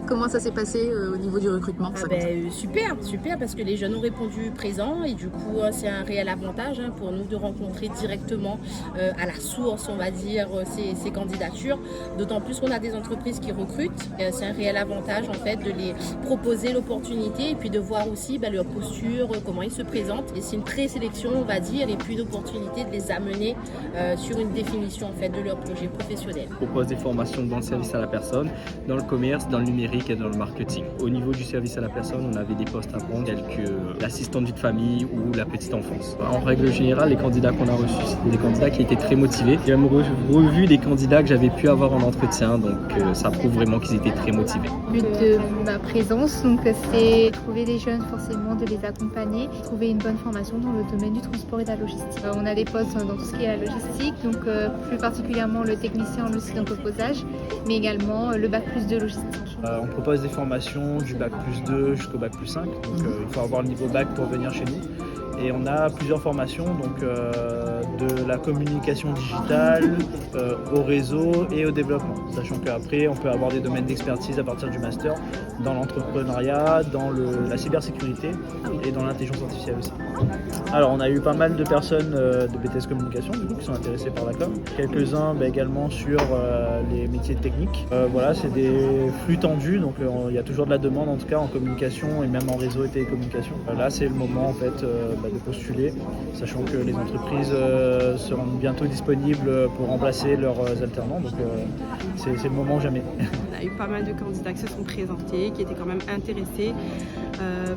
Comment ça s'est passé au niveau du recrutement? Super, parce que les jeunes ont répondu présent et du coup c'est un réel avantage pour nous de rencontrer directement à la source, on va dire, ces candidatures. D'autant plus qu'on a des entreprises qui recrutent. C'est un réel avantage en fait de les proposer l'opportunité et puis de voir aussi leur posture, comment ils se présentent. Et c'est une présélection, on va dire, et puis d'opportunité de les amener sur une définition en fait de leur projet professionnel. On propose des formations dans le service à la personne, dans le commerce, dans le numérique et dans le marketing. Au niveau du service à la personne, on avait des postes à prendre tels que l'assistant de vie de famille ou la petite enfance. En règle générale, les candidats qu'on a reçus, c'était des candidats qui étaient très motivés. J'ai même revu des candidats que j'avais pu avoir en entretien, donc ça prouve vraiment qu'ils étaient très motivés. Le but de ma présence, donc, c'est trouver des jeunes, forcément de les accompagner, trouver une bonne formation dans le domaine du transport et de la logistique. On a des postes dans tout ce qui est la logistique, donc plus particulièrement le technicien en logistique d'entreposage, mais également le bac+2 logistique. On propose des formations du bac+2 jusqu'au bac+5, donc il faut avoir le niveau bac pour venir chez nous. Et on a plusieurs formations, donc de la communication digitale au réseau et au développement. Sachant qu'après, on peut avoir des domaines d'expertise à partir du master dans l'entrepreneuriat, dans la cybersécurité et dans l'intelligence artificielle aussi. Alors, on a eu pas mal de personnes de BTS Communication du coup, qui sont intéressées par la com. Quelques-uns également sur les métiers techniques. Voilà, c'est des flux tendus, donc il y a toujours de la demande en tout cas en communication et même en réseau et télécommunication. Là, c'est le moment en fait de postuler, sachant que les entreprises seront bientôt disponibles pour remplacer leurs alternants, donc c'est le moment jamais. On a eu pas mal de candidats qui se sont présentés, qui étaient quand même intéressés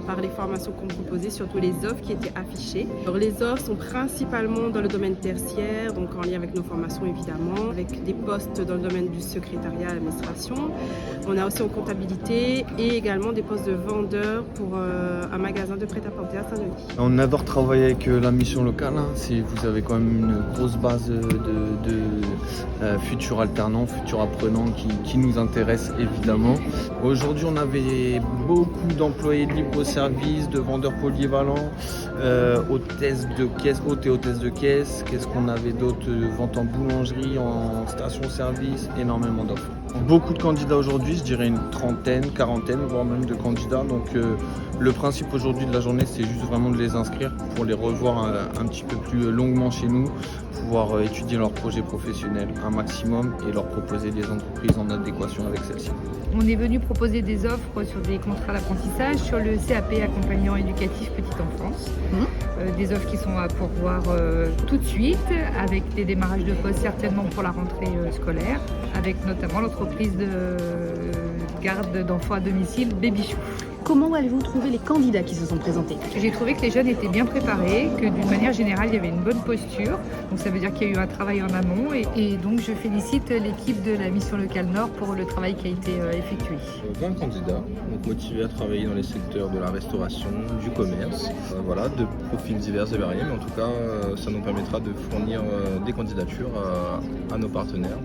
par les formations qu'on proposait, surtout les offres qui étaient affichées. Alors, les offres sont principalement dans le domaine tertiaire, donc en lien avec nos formations évidemment, avec des postes dans le domaine du secrétariat à l'administration. On a aussi en comptabilité et également des postes de vendeurs pour un magasin de prêt-à-porter à Saint-Denis. On adore travailler avec la mission locale. Si vous avez quand même une grosse base de futurs alternants, futurs apprenants qui nous intéressent évidemment. Aujourd'hui, on avait beaucoup d'employés de libre-service, de vendeurs polyvalents, hôtesses de caisse, hôtes et hôtesses de caisse. Qu'est-ce qu'on avait d'autre? Vente en boulangerie, en station-service, énormément d'offres. Beaucoup de candidats aujourd'hui, je dirais une trentaine, quarantaine, voire même de candidats. Donc le principe aujourd'hui de la journée, c'est juste vraiment de les inscrire pour les revoir un petit peu plus longuement chez nous, pouvoir étudier leurs projets professionnels un maximum et leur proposer des entreprises en adéquation avec celles-ci. On est venu proposer des offres sur des contrats d'apprentissage, sur le CAP accompagnant éducatif petite enfance. Des offres qui sont à pourvoir tout de suite, avec des démarrages de poste certainement pour la rentrée scolaire, avec notamment l'entreprise de garde d'enfants à domicile Baby Chou. Comment avez-vous trouvé les candidats qui se sont présentés? J'ai trouvé que les jeunes étaient bien préparés, que d'une manière générale il y avait une bonne posture, donc ça veut dire qu'il y a eu un travail en amont et donc je félicite l'équipe de la mission locale Nord pour le travail qui a été effectué. 20 candidats, donc motivés à travailler dans les secteurs de la restauration, du commerce, voilà, de profils divers et variés, mais en tout cas ça nous permettra de fournir des candidatures à nos partenaires.